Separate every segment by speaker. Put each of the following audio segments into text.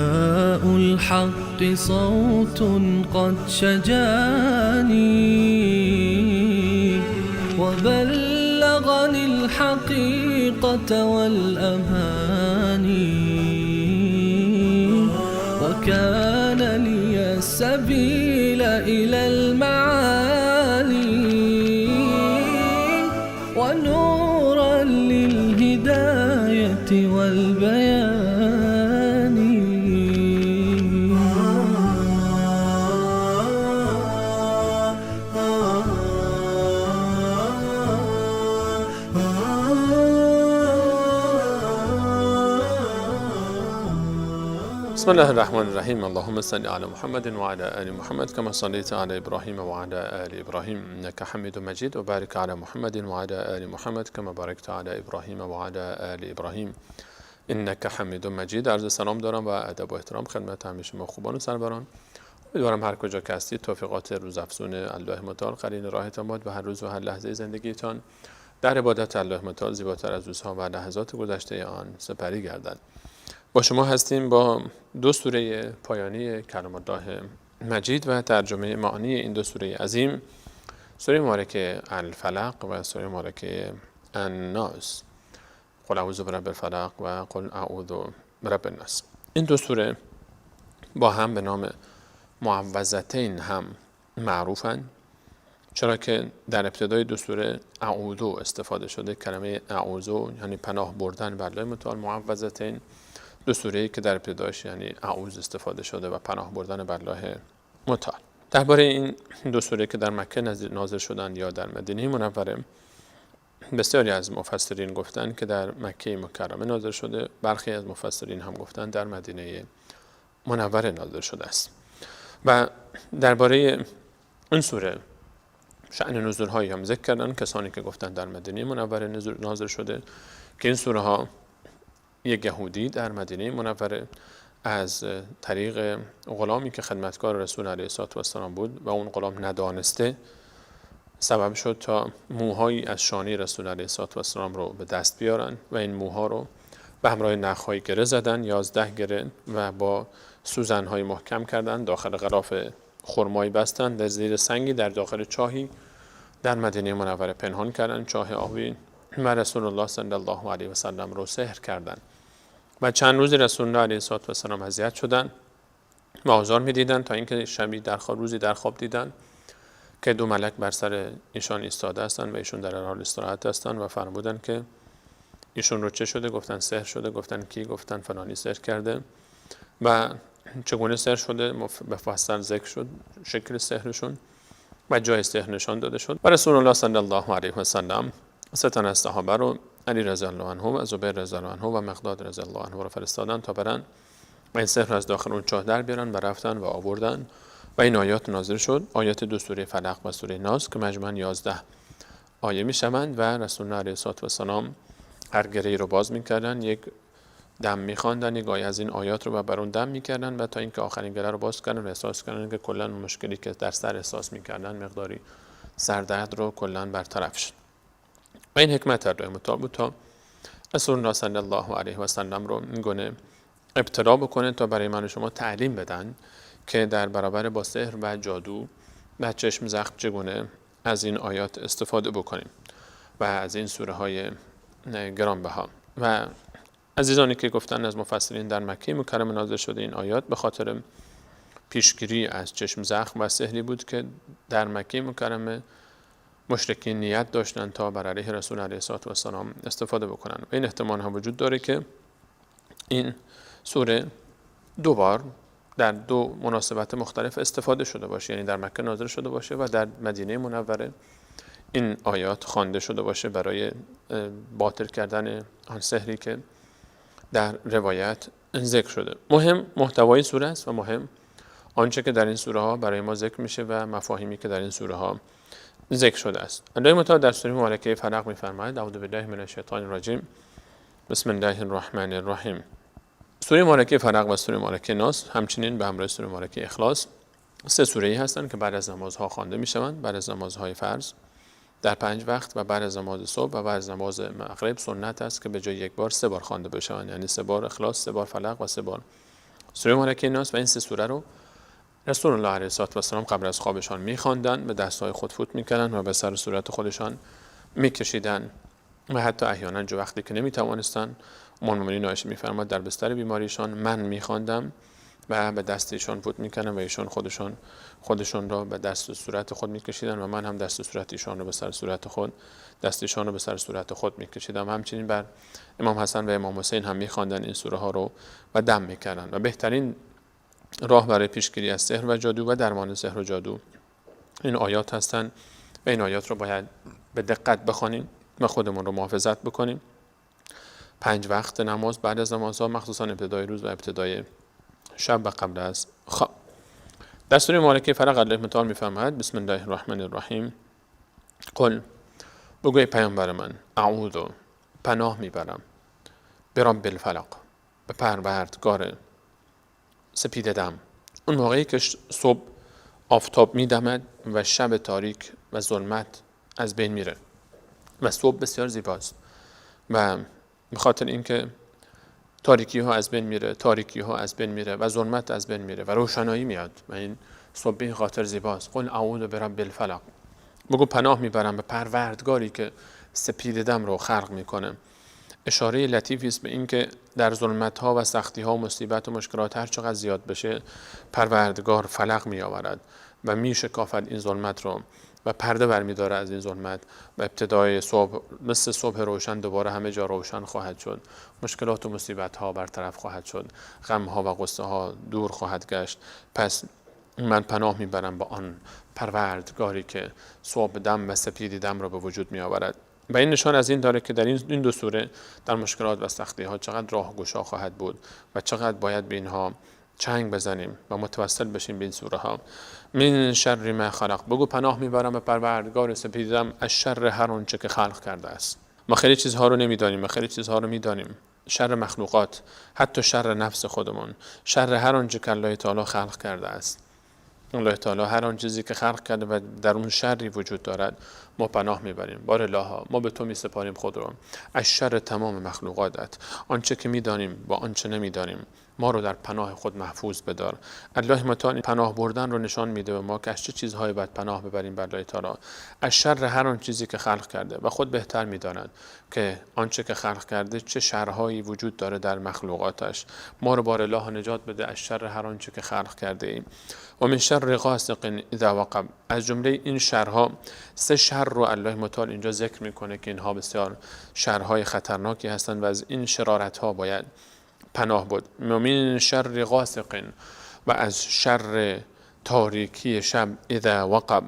Speaker 1: نداء الحق صوت قد شجاني وبلغني الحقيقة والأماني وكان لي السبيل إلى المعالي ونورا للهداية والبيان.
Speaker 2: بسم الله الرحمن الرحیم. اللهم صل علی محمد و علی آل محمد كما صليت على ابراهیم و علی آل ابراهیم انك حمید مجید و بارک علی محمد و علی آل محمد كما بارکت علی ابراهیم و علی آل ابراهیم انك حمید مجید. عرض سلام دارم و ادب و احترام خدمت همه شما خوبان و سروران. امیدوارم هر کجا که هستید توفیقات روزافزون الله متعال قرین راهتان باد و هر روز و هر لحظه زندگیتان در عبادت الله متعال زیباتر از روزها و لحظات گذشته آن سپری گردد. با شما هستیم با دو سوره پایانی کلام الله مجید و ترجمه معانی این دو سوره عظیم، سوره مبارکه الفلق و سوره مبارکه الناس، قل اعوذ برب الفلق و قل اعوذ برب الناس. این دو سوره با هم به نام معوذتین هم معروفند، چرا که در ابتدای دو سوره اعوذ استفاده شده. کلمه اعوذ یعنی پناه بردن بر الله متعال، معوذتین دو سوره‌ای که در ابتدایش یعنی اعوذ استفاده شده و پناه بردن بر الله متعال. درباره این دو سوره که در مکه نازل شدند یا در مدینه منوره، بسیاری از مفسرین گفتند که در مکه مکرمه نازل شده، برخی از مفسرین هم گفتند در مدینه منوره نازل شده است. و درباره این سوره شأن نزول هایی هم ذکر کردن کسانی که گفتند در مدینه منوره نازل شده، که این سوره ها یک یهودی در مدینه منوره از طریق غلامی که خدمتکار رسول علیه السلام بود و اون غلام ندانسته سبب شد تا موهایی از شانه رسول علیه السلام رو به دست بیارن و این موها رو به همراه نخ‌های گره زدن، 11 گره، و با سوزن‌های محکم کردن، داخل غلاف خرمایی بستن، در زیر سنگی در داخل چاهی در مدینه منوره پنهان کردن، چاه آبی، و رسول الله صلی الله علیه و سلم رو سحر کردند. و چند روزی رسول الله علیه و سلم اذیت شدند و آزار می‌دیدند تا اینکه شبی روزی در خواب دیدند که دو ملک بر سر ایشان ایستاده هستند و ایشون در حال استراحت هستند و فرمودند که ایشون رو چه شده؟ گفتن سحر شده. گفتن کی؟ گفتن فلانی سحر کرده. و چگونه سحر شده؟ مفصل ذکر شد شکل سحرشون و جای سحر نشان داده شد. و رسول الله صلی الله علیه و سلم سه تن از صحابه رو، علی رضی الله عنه و زبیر رضی الله عنه و مقداد رضی الله عنه رو فرستادن تا برن و این سحر از داخل اون چاه در بیارن و رفتن و آوردن و این آیات نازل شد، آیات دو سوره فلق و سوره ناس که مجموعاً 11 آیه میشوند. و رسول الله علیه السلام هر گره‌ای رو باز میکردن، یک دم میخواندن، یک آیه از این آیات رو بر اون دم میکردن و تا اینکه آخرین گره رو باز کردن و احساس کردن که کلا مشکلی که در سر احساس میکردن، مقداری سردرد رو کلا برطرف شد. و این حکمت الله متعال بود تا رسول الله صلی الله علیه و سلم رو این گونه ابتلا بکنه تا برای من و شما تعلیم بدن که در برابر با سحر و جادو و چشم زخم چگونه از این آیات استفاده بکنیم و از این سوره های گرانبها. و عزیزانی که گفتن از مفسرین در مکه مکرمه نازل شده این آیات به خاطر پیشگیری از چشم زخم و سحری بود که در مکه مکرمه مشرکین نیت داشتن تا بر علیه رسول علیه السلام استفاده بکنن. و این احتمال هم وجود داره که این سوره دو بار در دو مناسبت مختلف استفاده شده باشه، یعنی در مکه نازل شده باشه و در مدینه منوره این آیات خوانده شده باشه برای باطل کردن آن سحری که در روایت ذکر شده. مهم محتوای سوره است و مهم آنچه که در این سوره ها برای ما ذکر میشه و مفاهیمی که در این سوره ها ذکر شده است. الله متعال در سوره مبارکه فلق می‌فرماید: اعوذ بالله من الشیطان الرجیم بسم الله الرحمن الرحیم. سوره مبارکه فلق و سوره مبارکه ناس همچنین به همراه سوره مبارکه اخلاص سه سوره‌ای هستند که بعد از نمازها خوانده می‌شوند، بعد از نمازهای فرض در 5 وقت و بعد از نماز صبح و بعد از نماز مغرب سنت است که به جای یک بار 3 بار خوانده بشوند، یعنی 3 بار اخلاص، 3 بار فلق و 3 بار سوره ملکه ناس و این 3 سوره رو رسول الله علیه السلام قبل از خوابشان می‌خواندن، به دستهای خود فوت می‌کردن و به سر صورت خودشان می‌کشیدن و حتی احیانا جو وقتی که نمی‌توانستن، ام المؤمنین عایشه می‌فرماد در بستر بیماریشان من می‌خواندم و به دست ایشان فوت می‌کردن و ایشان خودشون را به دست و صورت خود می‌کشیدن و من هم دست و صورت ایشان رو به سر صورت خود دستشان رو به سر صورت خود می‌کشیدم. همچنین بر امام حسن و امام حسین هم می‌خواندن این سوره ها رو و دم می‌کردن. و بهترین راه برای پیشگیری از سحر و جادو و درمان سحر و جادو این آیات هستند و این آیات رو باید به دقت بخوانیم و خودمون رو محافظت بکنیم. 5 وقت نماز بعد از نمازها، مخصوصا ابتدای روز و ابتدای شب و قبل از خواب. در سوره ملکه فلق الله متعال می‌فرماید بسم الله الرحمن الرحیم قل بگوی پیامبر من اعوذ پناه میبرم برب الفلق به پروردگار سپید دم. اون موقعی که صبح آفتاب میدمد و شب تاریک و ظلمت از بین میره و صبح بسیار زیباست و به خاطر اینکه تاریکی ها از بین میره و ظلمت از بین میره و روشنایی میاد و این صبح به این خاطر زیباست. قل اعوذ برب الفلق بگو پناه میبرم به پروردگاری که سپید دم رو خلق میکنه. اشاره لطیفی است به این که در ظلمت ها و سختی ها و مصیبت و مشکلات هر چقدر زیاد بشه پروردگار فلق می آورد و می شکافد این ظلمت رو و پرده برمیداره از این ظلمت و ابتدای صبح مثل صبح روشن دوباره همه جا روشن خواهد شد، مشکلات و مصیبت ها برطرف خواهد شد، غم ها و غصه ها دور خواهد گشت. پس من پناه میبرم با آن پروردگاری که صبح دم و سپید دم رو به وجود می آورد. و این نشان از این داره که در این 2 سوره در مشکلات و سختی ها چقدر راهگشا خواهد بود و چقدر باید به اینها چنگ بزنیم و متوسل بشیم به این سوره ها. من شر ما خلق بگو پناه میبرم به پروردگار سپید دم از شر هر آنچه که خلق کرده است. ما خیلی چیزها رو نمیدانیم و خیلی چیزها رو میدانیم، شر مخلوقات، حتی شر نفس خودمون، شر هر آنچه که الله تعالی خلق کرده است. الله تعالی هر آن چیزی که خلق کرده و در اون شری وجود دارد ما پناه میبریم. بار الله ما به تو میسپاریم خود رو از شر تمام مخلوقاتت، آنچه که میدانیم با آنچه نمیدانیم ما رو در پناه خود محفوظ بدار. الله متعال پناه بردن رو نشان میده و ما که از چه چیزهایی باید پناه ببریم بر الله تعالی، از شر هر آن چیزی که خلق کرده و خود بهتر میداند که آنچه که خلق کرده چه شرهایی وجود داره در مخلوقاتش. ما رو بار الله نجات بده از شر هر آنچه که خلق کرده ایم. و من شر غاسق اذا وقب از جمله این شرها 3 شر رو الله متعال اینجا ذکر میکنه که اینها بسیار شرهای خطرناکی هستند و از این شرارت ها باید پناه بود. من شر غاسق و از شر تاریکی شب اذا وقب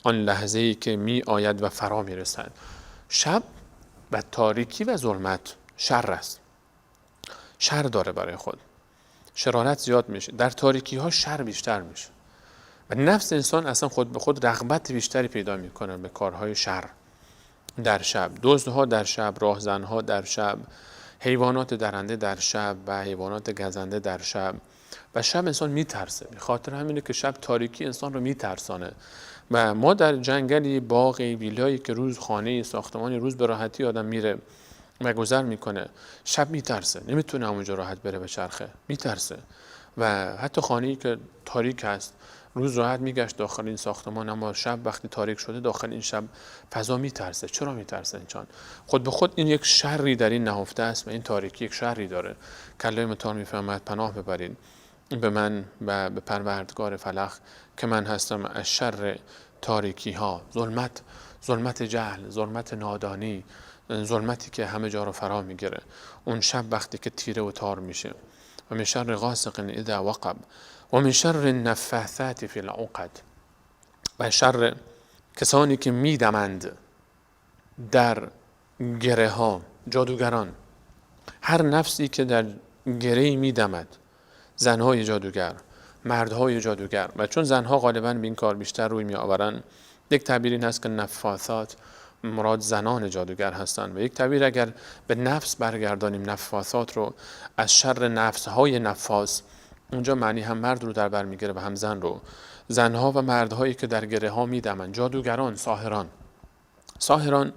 Speaker 2: آن لحظه‌ای که می آید و فرا می رسد. شب و تاریکی و ظلمت شر است، شر داره برای خود، شرارت زیاد میشه. در تاریکی ها شر بیشتر میشه و نفس انسان اصلا خود به خود رغبت بیشتری پیدا میکنه به کارهای شر. در شب دزدها در شب، راهزنها در شب، حیوانات درنده در شب و حیوانات گزنده در شب. و شب انسان میترسه، به خاطر همینه که شب تاریکی انسان رو میترسانه. و ما در جنگلی، باغی، ویلایی که روز خانه ساختمانی روز به راحتی آدم میره و گذر میکنه، شب میترسه، نمیتونه اونجا راحت بره به چرخه، میترسه. و حتی خانه‌ای که تاریک است روز راحت میگشت داخل این ساختمان، اما شب وقتی تاریک شده داخل این شب فضا میترسه. چرا میترسه انسان؟ خود به خود این یک شری در این نهفته است و این تاریکی یک شری داره که الله متعال میفرماید پناه ببرید به من و به پروردگار فلق که من هستم از شر تاریکی ها، ظلمت جهل، ظلمت نادانی، ظلمتی که همه جا رو فرا میگیره، اون شب وقتی که تیره و تار میشه. و من شر غاسق اذا وقب و من شر النفاثات فی العقد و شر کسانی که میدمند در گره ها، جادوگران. هر نفسی که در گره میدمد، زنهای جادوگر، مردهای جادوگر، و چون زنها غالباً به این کار بیشتر روی می آورن، یک تعبیر این هست که نفاثات مراد زنان جادوگر هستند. و یک تعبیر اگر به نفس برگردانیم نفاثات رو از شر نفسهای نفاس، اونجا معنی هم مرد رو در بر میگیره و هم زن رو. زنها و مردهایی که در گره ها میدمن، جادوگران، ساحران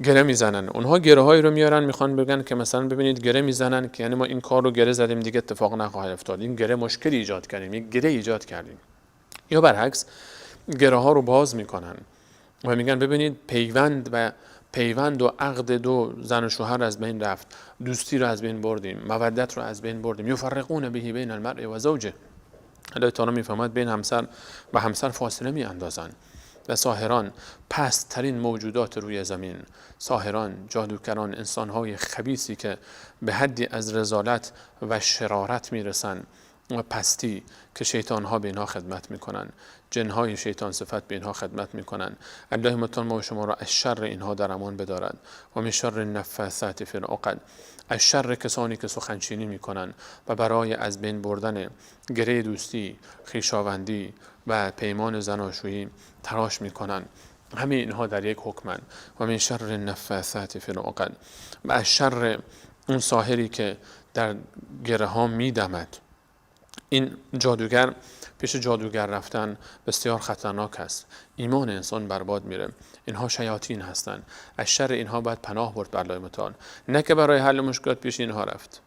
Speaker 2: گره میزنن. اونها گره هایی رو میارن، میخوان بگن که مثلا ببینید گره میزنن که یعنی ما این کار رو گره زدیم دیگه اتفاق نخواهد افتاد، این گره مشکلی ایجاد کردیم، یک گره ایجاد کردیم. یا برعکس گره ها رو باز میکنن و میگن ببینید پیوند و عقد دو زن و شوهر از بین رفت، دوستی رو از بین بردیم، مودت رو از بین بردیم. یفرقون به بین المرء و زوجه. الله تعالی میفهمد بین همسر و همسر فاصله میاندازن. و ساحران پست ترین موجودات روی زمین، ساحران، جادوگران، انسانهای خبیثی که به حدی از رذالت و شرارت میرسن و پستی که شیطانها به اینها خدمت میکنن، جنهای شیطان صفت به اینها خدمت میکنن. الله متعال ما و شما را از شر اینها در امان بدارد. و من شر النفاثات فی العقد، از شر کسانی که سخنچینی میکنن و برای از بین بردن گره دوستی، خویشاوندی و پیمان زناشویی تلاش میکنن. همه اینها در یک حکمن. و من شر النفاثات فی العقد، و از شر اون ساحری که در گره ها میدمد. این جادوگر، پیش جادوگر رفتن بسیار خطرناک است. ایمان انسان برباد میره. اینها شیاطین هستند. از شر اینها باید پناه برد بر الله متعال. نه که برای حل مشکلات پیش اینها رفت،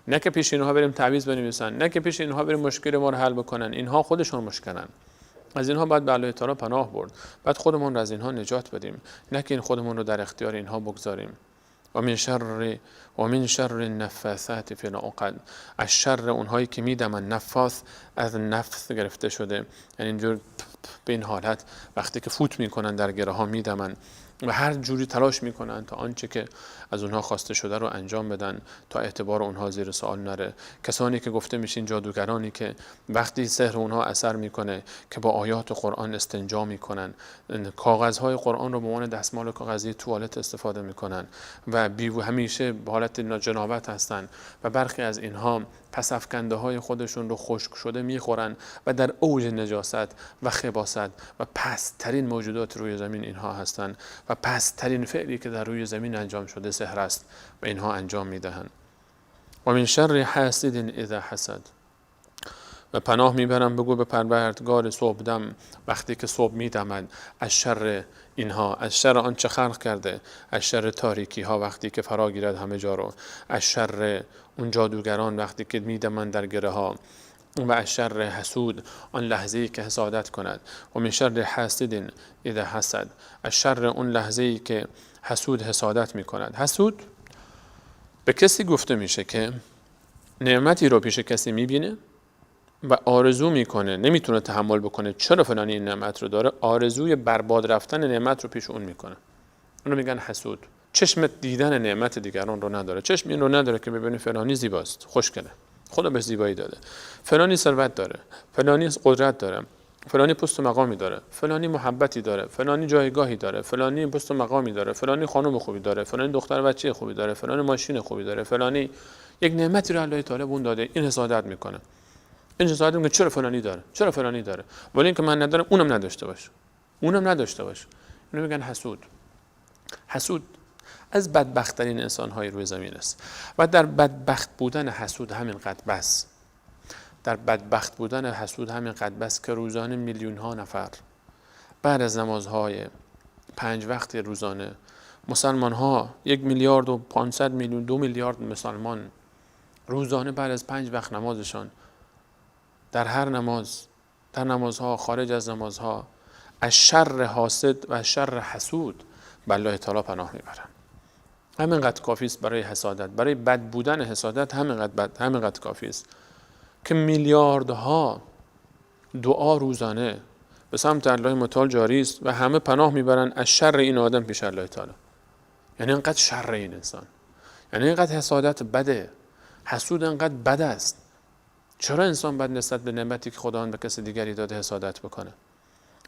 Speaker 2: نه که پیش اینها بریم تعویض بنویسن، نه که پیش اینها بریم مشکل ما رو حل بکنن. اینها خودشون مشکلن. از اینها باید به الله تعالی پناه برد. بعد خودمون رو از اینها نجات بدیم، نه که این خودمون رو در اختیار اینها بگذاریم. و من شر النفاثات فی العقد، از شر اونهایی که میدمن. نفاث از نفس گرفته شده، یعنی اینجور به این حالت وقتی که فوت میکنن در گره ها میدمن و هر جوری تلاش میکنن تا آنچه که از اونها خواسته شده رو انجام بدن تا اعتبار اونها زیر سوال نره. کسانی که گفته میشین جادوگرانی که وقتی سحر اونها اثر میکنه که با آیات قرآن استنجا میکنن، کاغذهای قرآن رو به عنوان دستمال کاغذی توالت استفاده میکنن و همیشه به حالت جنابت هستن و برخی از اینها پس افکنده های خودشون رو خشک شده میخورن و در اوج نجاست و خباست و پست‌ترین موجودات روی زمین اینها هستند و پست‌ترین فعلی که در روی زمین انجام شده سحر است و اینها انجام میدهند. و من شر حاسد اذا حسد، و پناه میبرم بگو به پروردگار صبحدم وقتی که صبح میدمد، از شر اینها، از شر آنچه خلق کرده، از شر تاریکی ها وقتی که فرا گیرد همه جا رو، از شر اون جادوگران وقتی که میدمند در گره ها، و از شر حسود آن لحظه‌ای که حسادت کند. و من شر حاسد اذا حسد، از شر اون لحظه‌ای که حسود حسادت میکند. حسود به کسی گفته میشه که نعمتی رو پیش کسی میبینه و آرزو میکنه، نمیتونه تحمل بکنه چرا فلانی این نعمت رو داره، آرزوی برباد رفتن نعمت رو پیش اون میکنه. اونو میگن حسود. چشم دیدن نعمت دیگران رو نداره، چشم این رو نداره که ببینه فلانی زیباست، خوشگله، خدا به زیبایی داده، فلانی ثروت داره، فلانی قدرت داره، فلانی پست و مقامی داره، فلانی محبتی داره، فلانی جایگاهی داره، فلانی پست و مقامی داره، فلانی خانم خوبی داره، فلانی دختر بچه خوبی داره، فلانی ماشین خوبی داره، فلانی یک نعمتی رو الله تعالی اون داده. این حسادت میکنه. این حسادت میکنه چرا فلانی داره، چرا فلانی داره، ولی اینکه من ندارم اونم نداشته باشه، اونم نداشته باشه. اینو میگن حسود. حسود از بدبخت‌ترین انسان‌های روی زمین است و در بدبخت بودن حسود همینقدر بس، در بدبخت بودن حسود همینقدر بس که روزانه میلیون‌ها نفر بعد از نمازهای 5 وقت روزانه، مسلمان‌ها 1,500,000,000 2 میلیارد مسلمان روزانه بعد از 5 وقت نمازشان در هر نماز، در نمازها، خارج از نمازها، از شر حاسد و از شر حسود به الله تعالی پناه میبرن. همینقدر کافی است برای حسادت، برای بد بودن حسادت همینقدر کافی است که میلیاردها دعا روزانه به سمت الله متعال جاری است و همه پناه میبرن از شر این آدم پیش الله تعالی. یعنی اینقدر شر این انسان، یعنی اینقدر حسادت بده، حسود اینقدر بد است. چرا انسان باید نسبت به نعمتی که خداوند به کسی دیگری داده حسادت بکنه؟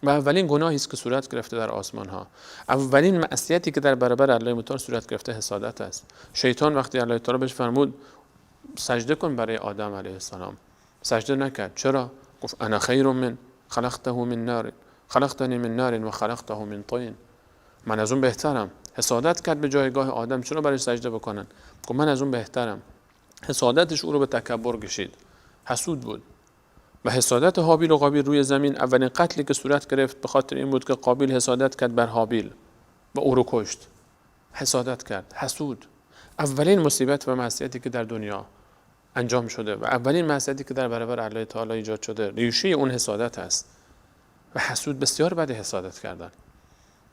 Speaker 2: و اولین گناهی است که صورت گرفته در آسمان ها، اولین معصیتی که در برابر الله متعال صورت گرفته حسادت است. شیطان وقتی الله تعالی بهش فرمود سجده کن برای آدم علیه السلام، سجده نکرد. چرا؟ گفت انا خیر من خلقته من نار خلقتنی من نار و خلقته من طین، من از اون بهترم. حسادت کرد به جایگاه آدم، چرا برای سجده بکنن؟ گفت من از اون بهترم. حسادتش او رو به تکبر کشید، حسود بود. و حسادت هابیل و قابیل روی زمین اولین قتلی که صورت گرفت به خاطر این بود که قابیل حسادت کرد بر هابیل و او رو کشت. حسادت کرد، حسود. اولین مصیبت و معصیتی که در دنیا انجام شده و اولین معصیتی که در برابر الله تعالی ایجاد شده ریشه اون حسادت است و حسود بسیار بد حسادت کردن.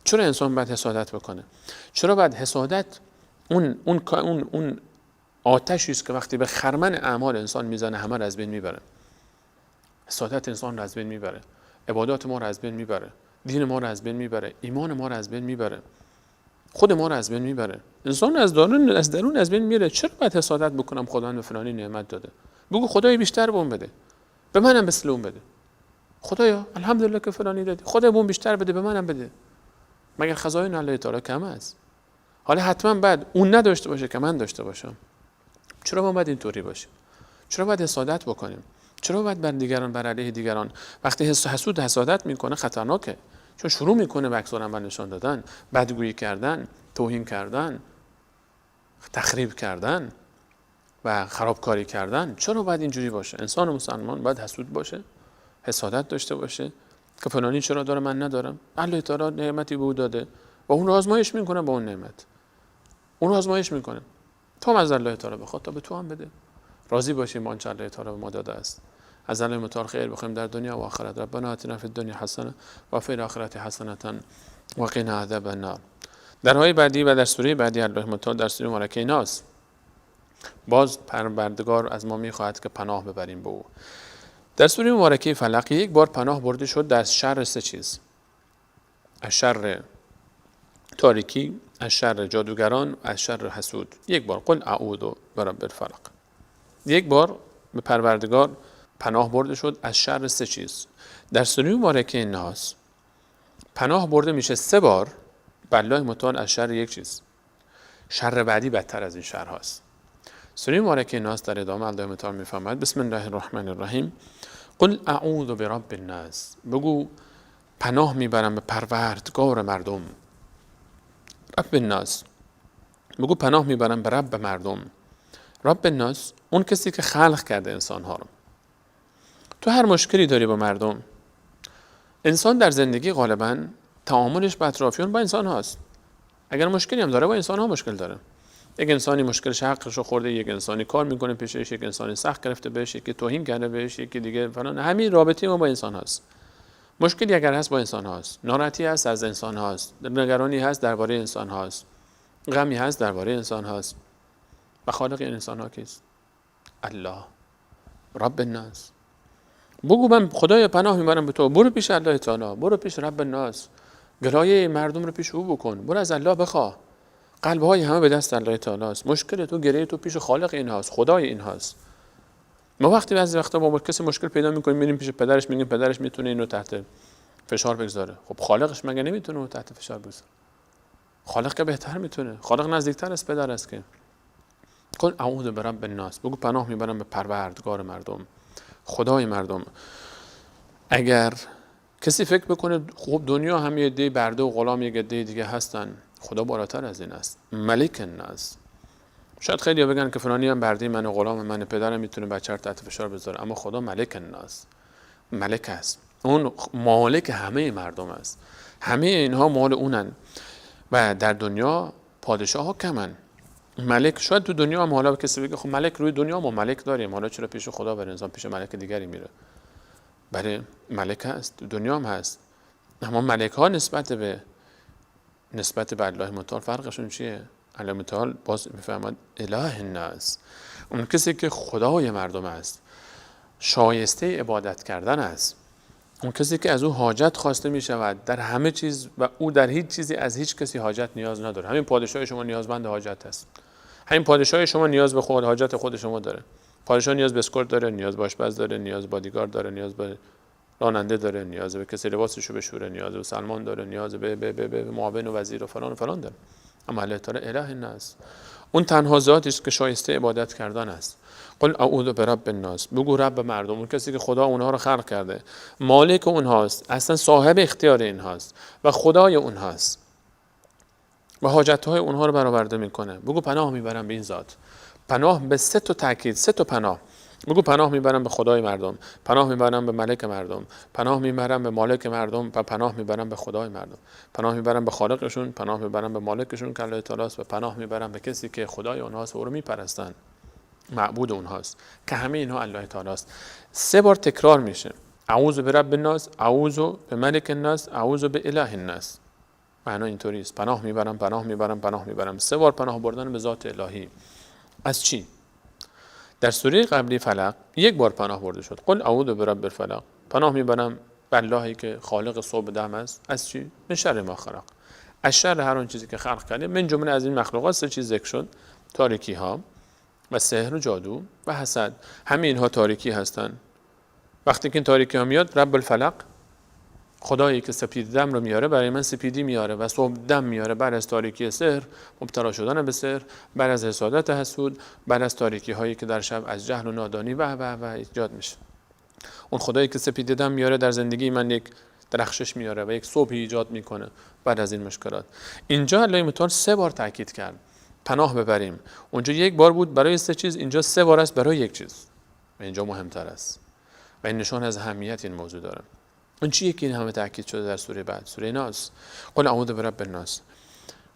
Speaker 2: چرا انسان باید حسادت بکنه؟ چرا باید حسادت اون آتشی است که وقتی به خرمن اعمال انسان میزنه همه رو از بین میبره. حسادت انسان رو از بین میبره، عبادات ما رو از بین میبره، دین ما رو از بین میبره، ایمان ما رو از بین میبره، خود ما رو از بین میبره. انسان از درون از بین میره. چرا باید حسادت بکنم خداوند به فلانی نعمت داده؟ بگو خدای بیشتر به اون بده، به منم مثل اون بده. خدایا الحمدلله که فلانی دادی، خدا به اون بیشتر بده، به منم بده. مگر خزائن الله تعالی کم است؟ حالا حتما بعد اون نداشته باشه که من داشته باشم. چرا ما باید اینطوری باشیم؟ چرا باید حسادت بکنیم؟ چرا باید بر دیگران بر علیه دیگران؟ وقتی حسود حسادت میکنه خطرناکه، چون شروع میکنه به عکس العمل نشان دادن، بدگویی کردن، توهین کردن، تخریب کردن و خرابکاری کردن. چرا باید اینجوری باشه؟ انسان مسلمان باید حسود باشه، حسادت داشته باشه که فلانی چرا داره من ندارم؟ الله تعالی نعمتی به او داده و اون رو آزمایش میکنه با اون نعمت. اون رو آزمایش میکنه. تو هم از الله تعالی بخواد تا به تو هم بده. راضی باشیم با آنچه الله تعالی به ما داده است. از الله متعال خیر بخوایم در دنیا و آخرت. ربنا آتنا فی الدنیا حسنه و فی الاخره حسنه و قنا عذاب النار. در آیه بعدی و در سوره بعدی الله متعال در سوره مبارکه ناس باز پروردگار از ما میخواهد که پناه ببریم به او. در سوره مبارکه فلق یک بار پناه برده شد در شر سه چیز: از شر تاریکی، از شر جادوگران، از شر حسود. یک بار قل اعوذ برب الفلق. یک بار به پروردگار پناه برده شد از شر سه چیز. در سوره مبارکه ناس پناه برده میشه 3 بار به الله متعال از شر یک چیز. شر بعدی بدتر از این شر هاست. سوره مبارکه ناس در ادامه الله متعال میفرماید بسم الله الرحمن الرحیم قل اعوذ برب الناس. بگو پناه میبرم به پروردگار مردم. رب الناس. بگو پناه میبرم به رب مردم. رب الناس اون کسی که خلق کرده انسان ها رو. تو هر مشکلی داری با مردم، انسان در زندگی غالبا تعاملش با اطرافیان با انسان هاست. اگر مشکلی هم داره با انسان ها مشکل داره. یک انسانی مشکلش حقش رو خورده، یک انسانی کار میکنه پیشش، یک انسانی سخت گرفته بهش، یکی توهین کرده بهش، یکی دیگه فلان. همین رابطه ما با انسان هاست. مشکلی اگر هست با انسان هاست، ناراحتی هست از انسان هاست، نگرانی هست درباره انسان هاست، غمی هست درباره انسان هاست. و خالق این انسان ها کیست؟ الله رب الناس. بگو من خدای پناه میبرم به تو. برو پیش الله تعالی، برو پیش رب الناس، گلایه مردم رو پیش او بکن، برو از الله بخواه. قلب‌های همه به دست الله تعالی است. مشکل تو گره تو پیش خالق این هاست، خدای این هاست. ما وقتی بعضی وقتا با کسی مشکل پیدا میکنیم میریم پیش پدرش، میگیم پدرش میتونه اینو تحت فشار بگذاره. خب خالقش مگه نمیتونه اون تحت فشار بگذاره؟ خالق که بهتر میتونه. خالق نزدیکتر از پدر است که. قل اعوذ برب الناس. بگو پناه میبرم به پروردگار مردم، خدای مردم. اگر کسی فکر بکنه خب دنیا هم یه عده برده و غلام یه عده دیگه هستن، خدا بالاتر از این است. ملک الناس. شاید خیلی بگن که فلانی هم برده من و غلام من، پدرم میتونه بچه رو تحت فشار بذاره، اما خدا ملک الناس، ملک است. اون مالک همه مردم است. همه اینها مال اونن و در دنیا پادشاه ها کمن. ملک شاید تو دنیا هم حالا کسی بگه خب ملک روی دنیا ما ملک داریم، حالا چرا پیش خدا بره انسان پیش ملک دیگری میره؟ بله ملک هست، دنیا هم هست. اما ملک ها نسبت به الله متعال فرقشون چیه؟ الله متعال باز میفهمد اله الناس، اون کسی که خدای مردم است، شایسته عبادت کردن است، اون کسی که از او حاجت خواسته می شود در همه چیز و او در هیچ چیزی از هیچ کسی حاجت نیاز نداره. همین پادشاه شما نیازمند حاجت است. همین پادشاه شما نیاز به خود حاجت خود شما داره. پادشاه نیاز به اسکورت داره، نیاز به آشپز داره، نیاز به بادیگارد داره، نیاز به راننده داره، نیاز به کسی لباسشو بشوره، نیاز به سلمان داره، نیاز به معاون و وزیر و فلان داره. اما الله تعالی اله الناس، اون تنها ذاتی است که شایسته عبادت کردن است. قل اعوذ برب الناس. بگو رب مردم، اون کسی که خدا اونها رو خلق کرده، مالک اونهاست، اصلا صاحب اختیار اینهاست و خدای اونهاست و حاجت‌های اونها رو برآورده میکنه. بگو پناه میبرم به این ذات. پناه به 3 تا تاکید، 3 تا پناه. بگو پناه میبرم به خدای مردم، پناه میبرم به ملک مردم، پناه میبرم به مالک مردم و پناه میبرم به خدای مردم، پناه میبرم به خالقشون، پناه میبرم به مالکشون که الله تعالی است و پناه میبرم به کسی که خدای اونهاست و او رو میپرستن، معبود اونهاست که همه اینها الله تعالی است. 3 بار تکرار میشه. اعوذ برب الناس، اعوذ بملک الناس، اعوذ باله الناس. معنا اینطوری است. پناه میبرم، پناه میبرم، پناه میبرم. 3 بار پناه بردن به ذات الهی. از چی؟ در سوره قبلی فلق 1 بار پناه برده شد. قل اعوذ برب الفلق. پناه میبرم به اللهی که خالق صبح دم است. از چی؟ من شر ما خلق. از شر هر اون چیزی که خلق کرده. من جمله از این مخلوقات 3 چیز ذکر شد. تاریکی ها و سحر و جادو و حسد. همه اینها تاریکی هستند. وقتی که این تاریکی ها میاد، رب الفلق، خدایی که سپید دم رو میاره برای من سپیدی میاره و صبح دم میاره، بعد از تاریکی سحر، مبتلا شدن به سحر، بعد از حسادت حسود، بعد از تاریکی هایی که در شب از جهل و نادانی و ایجاد میشه. اون خدایی که سپید دم میاره در زندگی من یک درخشش میاره و یک صبحی ایجاد میکنه بعد از این مشکلات. اینجا الله متعال 3 بار تاکید کرد پناه ببریم. اونجا 1 بار بود برای 3 چیز، اینجا 3 بار است برای 1 چیز و اینجا مهمتر است و این نشان از اهمیت این موضوع داره. اون چیه که این همه تاکید شده در سوره بعد، سوره ناس؟ قل اعوذ برب الناس.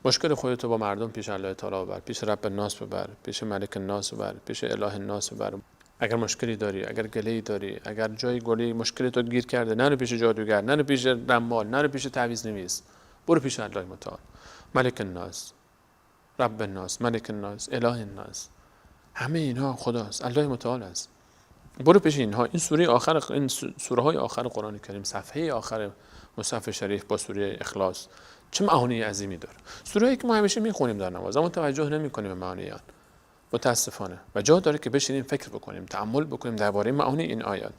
Speaker 2: مشکل خودتو با مردم پیش الله تعالی ببر، پیش رب الناس ببر، پیش ملک الناس ببر، پیش اله الناس ببر. اگر مشکلی داری، اگر گله‌ای داری، اگر جای گلی مشکلی تو گیر کرده، نرو پیش جادوگر، نرو پیش رمال، نرو پیش تعویذ نویس، برو پیش الله متعال، ملک الناس، رب الناس، ملک الناس، اله الناس. همه اینها خداست، الله متعال است. برو پیش اینها. این سوره های آخر قرآن کریم، صفحه آخر مصحف شریف با سوره اخلاص چه معانی عظیمی داره. سوره‌ای که ما همیشه میخونیم در نماز اما توجه نمی‌کنیم به معانی آن، متاسفانه، و جا داره که بشینیم فکر بکنیم، تأمل بکنیم درباره معانی این آیات.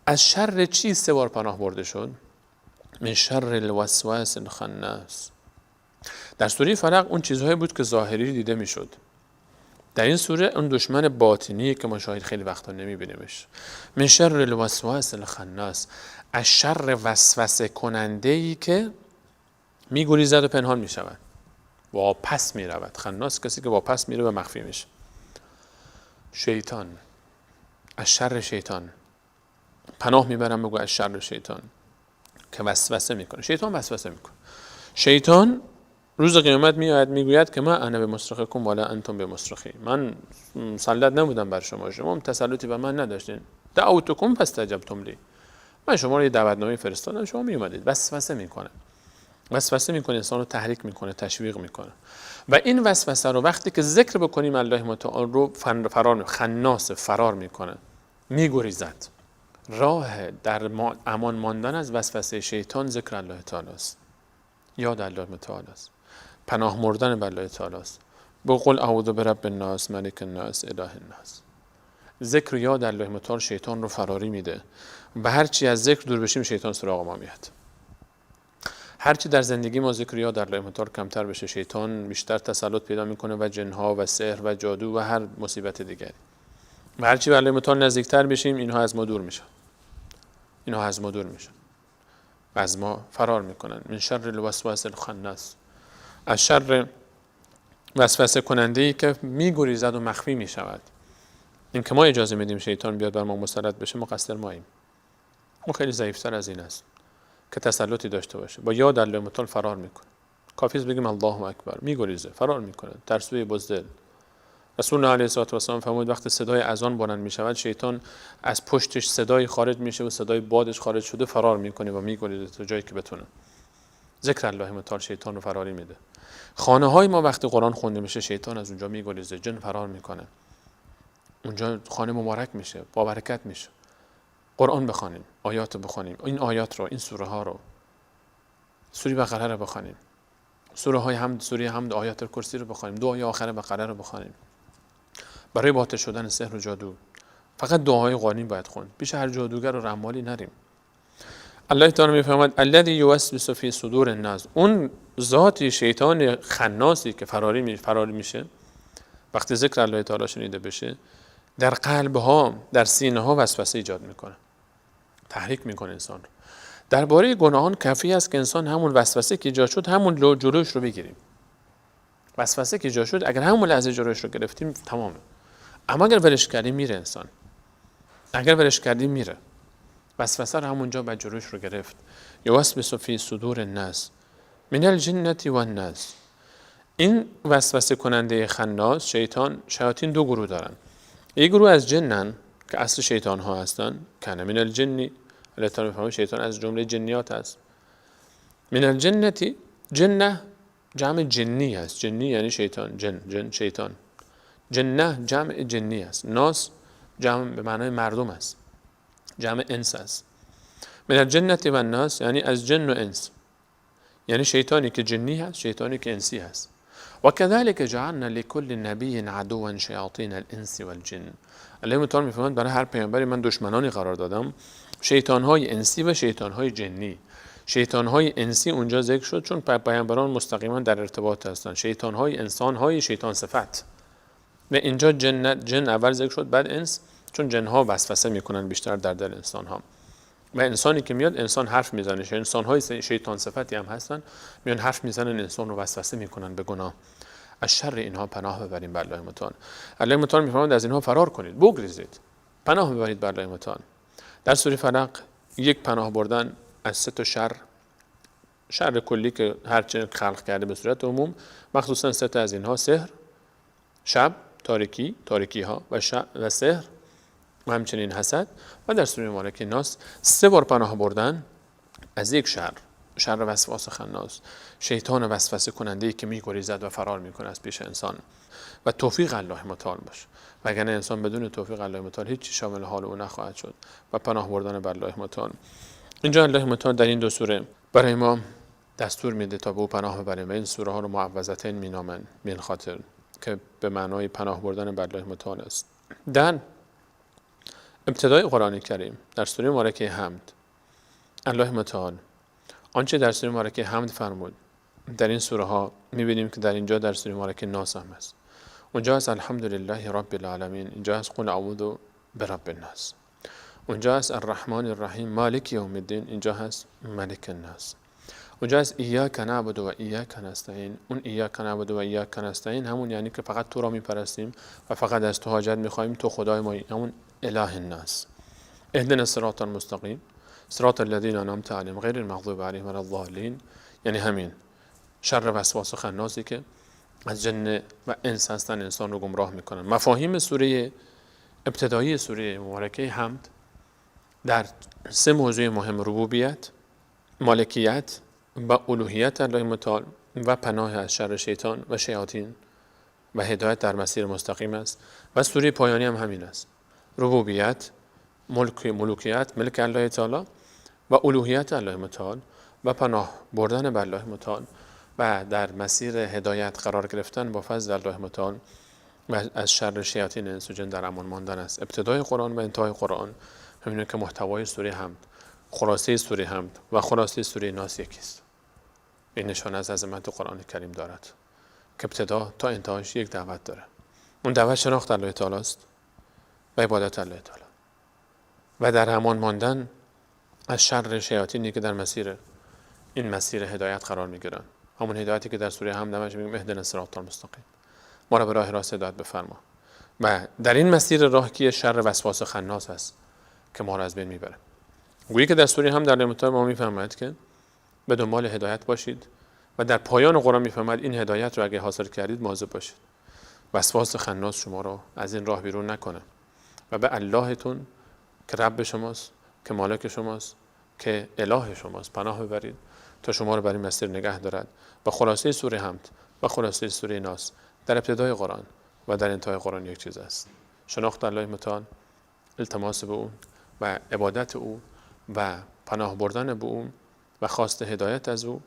Speaker 2: از شر چی 3 بار پناه برده شد؟ من شر الوسواس الخناس. در سوره فلق اون چیزهایی بود که ظاهری دیده میشد. در این سوره اون دشمن باطنی که ما شاید خیلی وقتا نمیبینیمش. من شر الوسواس الخناس، از شر وسوسه کننده ای که میگریزد و پنهان میشود، واپس میرود. خناس کسی که واپس میره و مخفی میشه. شیطان، از شر شیطان پناه میبرم. بگو از شر شیطان که وسوسه میکنه. شیطان وسوسه میکنه. شیطان روز قیامت میآید میگوید که من انا بمصرخکم ولا انتم بمصرخی. من مسلط نبودم بر شما، شما تسلطی بر من نداشتین. دعوتکم فاستجبتم لی. من شما رو یه دعوتنامه فرستادم، شما میومدید. وسوسه میکنه. وسوسه میکنه، انسان رو تحریک میکنه، تشویق میکنه. و این وسوسه رو وقتی که ذکر بکنیم الله متعال رو خناس فرار میکنه، میگریزد. راه در امان ماندن از وسوسه شیطان ذکر الله تعالی است، یاد الله متعال است، پناه مردن به الله تعالی است. بقول اعوذ برب الناس، ملک الناس، اله الناس. ذکر و یاد الله متعال شیطان رو فراری میده و هرچی از ذکر دور بشیم شیطان سراغ ما میاد. هرچی در زندگی ما ذکر و یاد الله متعال کمتر بشه شیطان بیشتر تسلط پیدا میکنه و جنها و سحر و جادو و هر مصیبت دیگری. و هرچی به الله متعال نزدیکتر بشیم اینها از ما دور میشن. اینها از ما دور میشن و از ما فرار میکنن. من شر الوسواس الخناس، از شر وسوسه کننده ای که میگریزد و مخفی میشود. این که ما اجازه میدیم شیطان بیاد بر ما مسلط بشه، مقصر ماییم. اون خیلی ضعیفتر از این است که تسلطی داشته باشه. با یاد الله متعال فرار میکنه. کافیه بگیم الله اکبر، میگریزه، فرار میکنه، ترسوی بزدل. رسول الله علیه الصلاه و السلام فرمود وقتی صدای اذان بلند میشود شیطان از پشتش صدای خارج میشه و صدای بادش خارج شده فرار میکنه و میگریزه تا جایی که بتونه. ذکر الله متعال شیطان رو فراری میده. خانه های ما وقتی قرآن خونده میشه شیطان از اونجا میگریزه، جن فرار میکنه. اونجا خانه مبارک میشه، با برکت میشه. قرآن بخوانیم، آیات بخوانیم، این آیات رو، این سوره ها رو، سوره بقره رو بخوانیم، سوره های حمد، سوره حمد، آیات کرسی رو بخوانیم، دعای آخر بقره رو بخوانیم. برای باطل شدن سحر و جادو فقط دعاهای قرآنی باید خوند. پیش هر جادوگر و رمالی نریم. الله تعالی میفرماید الذی یوسوس فی صدور الناس، اون ذاتی شیطان خناسی که فراری میشه وقتی ذکر الله تعالی شنیده بشه، در قلب ها، در سینه ها وسوسه ایجاد میکنه، تحریک میکنه انسان رو. درباره گناهان کافی است که انسان همون وسوسه که ایجاد شد همون جلوش رو بگیریم. وسوسه که ایجاد شد اگر همون لحظه جلوش رو گرفتیم تمامه. اما اگر ولش کردیم میره انسان. اگر ولش کردی میره. وسوسه رو همونجا به جلوش رو گرفت. یوسوس فی صدور الناس من الجنة والناس. این وسوسه کننده خناس شیاطین دو گروه دارن. یک گروه از جنن که اصل شیطان ها هستن. کان من الجنی، الله تعالی میفهمه شیطان از جمله جنیات هست. من الجنة، جنه جمع جنی هست. جنی یعنی شیطان، جن شیطان. جنه جمع جنی است. ناس جمع به معنای مردم است، جمع انس است. من الجنة و الناس یعنی از جن و انس، یعنی شیطانی که جنی هست، شیطانی که انسی هست. و كذلك جعلنا لكل نبی عدوا شیاطین الانس والجن. الله تعالی میفهمد برای هر پیامبری من دشمنانی قرار دادم، شیطان‌های انسی و شیطان‌های جنی. شیطان‌های انسی اونجا ذکر شد چون پیامبران مستقیما در ارتباط هستند. شیطان‌های انسان‌های شیطان صفت. و اینجا جن اول ذکر شد بعد انس، چون جن‌ها وسوسه میکنن بیشتر در دل انسان‌ها. و انسانی که میاد انسان حرف میزنه، انسان‌های شیطان صفتی هم هستن، میان حرف میزنن، انسان رو وسوسه میکنن به گناه. از شر اینها پناه ببریم بر الله متعال. الله متعال میفرماید از اینها فرار کنید، بگریزید، پناه ببرید بر الله متعال. در سوره فلق یک پناه بردن از سه تا شر کلی که هر چه خلق کرده به صورت عموم، مخصوصا سه تا از اینها: سحر، شب، تاریکی ها و سحر و همچنین حسد. و در سوره مبارکه ناس 3 بار پناه بردن از یک شر وسواس خناس، شیطان وسوسه کننده ای که میگریزد و فرار میکنه از پیش انسان. و توفیق الله متعال باشه، وگرنه انسان بدون توفیق الله متعال هیچ شامل حال او نخواهد شد. و پناه بردن بر الله متعال. اینجا الله متعال در این 2 سوره برای ما دستور میده تا به او پناه ببریم. این سوره ها رو معوذتین مینامن، به خاطر که به معنای پناه بردن بر الله متعال است. در ابتدای قرآن کریم در سوره مبارکه حمد، الله متعال آنچه در سوره مبارکه حمد فرمود در این سوره ها میبینیم که در اینجا در سوره مبارکه ناس هم هست. اونجا هست الحمدلله رب العالمین، اینجا هست قل اعوذ برب الناس، اونجا هست الرحمن الرحیم مالک یوم الدین، اینجا هست ملک الناس. اونجا هست ایاک نعبد و ایاک نستعین. اون ایاک نعبد و ایاک نستعین همون یعنی که فقط تو را میپرستیم و فقط از تو حاجت میخوایم، تو خدای ما، همون اله الناس. اهدنا الصراط المستقیم صراط الذین انعمت علیهم غیر المغضوب علیهم ولا الضالین، یعنی همین شر وسواس خناسی که از جن و انس هستن انسان رو گمراه میکنن. مفاهیم سوره ابتدایی سوره مبارکه حمد در 3 موضوع مهم: ربوبیت، مالکیت و الوهیت الله متعال و پناه از شر شیطان و شیاطین و هدایت در مسیر مستقیم است. و سوره پایانی هم همین است: ربوبیت، ملوکیت، ملک الله تعالی و الوهیت الله متعال و پناه بردن به الله متعال و در مسیر هدایت قرار گرفتن با فضل الله متعال و از شر شیاطین انس و جن در امان ماندن است. ابتدای قرآن و انتهای قرآن همینه که محتوای سوره حمد، خلاصه سوره حمد و خلاصه سوره ناس یکیست. این نشانه از عظمت قرآن کریم دارد که ابتدا تا انتهاش یک دعوت داره. اون دعوت شناخت الله تعالی است و عبادت الله تعالی و در امان ماندن از شر شیاطینی که در این مسیر هدایت قرار میگیرن. همون هدایتی که در سوره حمد همش میگیم اهدنا الصراط المستقیم، ما را به راه راست هدایت بفرما. و در این مسیر راه کی شر وسواس خناس است که ما را از بین میبره. گویی که در سوره حمد الله تعالی ما میفهمد که به دنبال هدایت باشید و در پایان قرآن میفهمد این هدایت رو اگه حاصل کردید مواظب باشید، وسواس خناس شما رو از این راه بیرون نکنه و به اللهتون که رب شماست، که مالک شماست، که اله شماست پناه ببرید تا شما رو بر این مسیر نگه دارد. و خلاصه سوره حمد و خلاصه سوره ناس در ابتدای قرآن و در انتهای قرآن یک چیز است: شناخت الله متعال، التماس به او و عبادت او و پناه بردن به او و خواست هدایت از او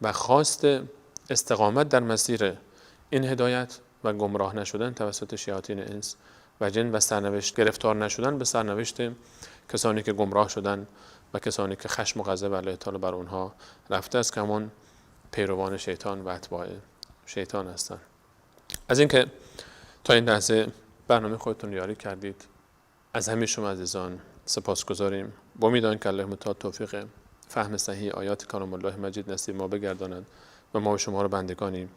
Speaker 2: و خواست استقامت در مسیر این هدایت و گمراه نشدن توسط شیاطین انس و جن و سرنوشت گرفتار نشدن به سرنوشت کسانی که گمراه شدن و کسانی که خشم و غضب الله تعالی بر اونها رفته است که همون پیروان شیطان و اتباع شیطان هستند. از اینکه تا این لحظه برنامه خودتون یاری کردید از همه شما عزیزان سپاسگزاریم. با امید که الله متعال توفیق فهم صحیح آیات کلام الله مجید نصیب ما بگرداند و ما و شما رو بندگانی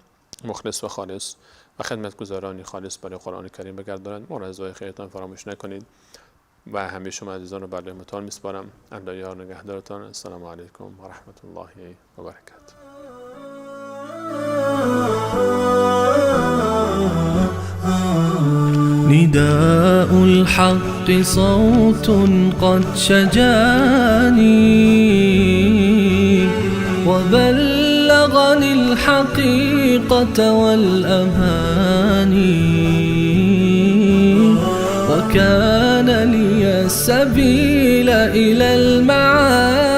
Speaker 2: مخلص و خالص و خدمتگزارانی خالص برای قرآن کریم بگرداند. ما را از دعای خیرتان فراموش نکنید. و همه شما عزیزان رو بر رحمتان میسپارم. الله یار نگهدارتان. السلام علیکم و رحمت الله و برکاته.
Speaker 1: نداء الحق صوت قد شجاني وبلغني الحقيقة والأماني وكان لي السبيل إلى المعاني